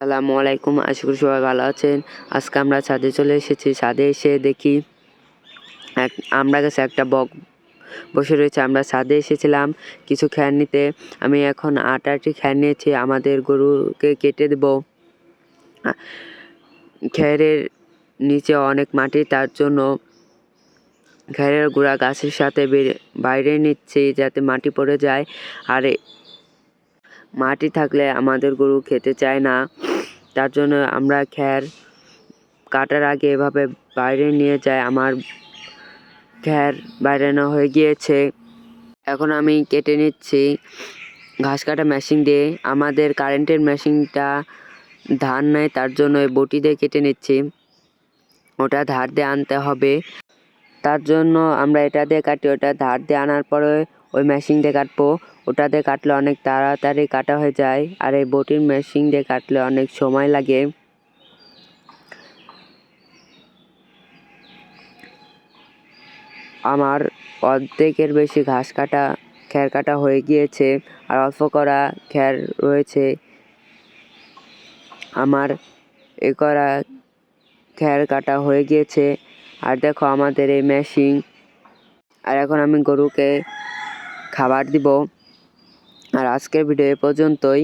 আসসালামু আলাইকুম, আশা করি সবাই ভালো আছেন। আজকে আমরা ছাদে চলে এসেছি। ছাদে এসে দেখি আমরা গাছে একটা বক বসে রয়েছে। আমরা ছাদে এসেছিলাম কিছু খ্যার নিতে। আমি এখন 8টি খ্যার নিয়েছি, আমাদের গরুকে কেটে দেব। খ্যারের নিচে অনেক মাটি, তার জন্য খ্যারের গুঁড়া গাছের সাথে বাইরে নিচ্ছি যাতে মাটি পড়ে যায়। আর মাটি থাকলে আমাদের গরু খেতে চায় না, তার জন্য আমরা খ্যার কাটার আগে এভাবে বাইরে নিয়ে যায়। আমার খ্যার বাইরে নেওয়া হয়ে গিয়েছে, এখন আমি কেটে নিচ্ছি ঘাস কাটা মেশিন দিয়ে। আমাদের কারেন্টের মেশিনটা ধার নেয়, তার জন্য বটি দিয়ে কেটে নিচ্ছি। ওটা ধার দিয়ে আনতে হবে, তার জন্য আমরা এটা দিয়ে কাটি। ওটা ধার দিয়ে আনার পরে ওই মেশিন দিয়ে কাটবো। ওটা দিয়ে কাটলে অনেক তাড়াতাড়ি কাটা হয়ে যায়, আর এই বটির মেশিন দিয়ে কাটলে অনেক সময় লাগে। আমার অর্ধেকের বেশি খ্যার কাটা হয়ে গিয়েছে, আর অল্প করা খ্যার রয়েছে। আমার করা খ্যার কাটা হয়ে গিয়েছে। আর দেখো আমাদের এই মেশিন। আর এখন আমি গরুকে খাবার দিব। আর আজকের ভিডিও এ পর্যন্তই।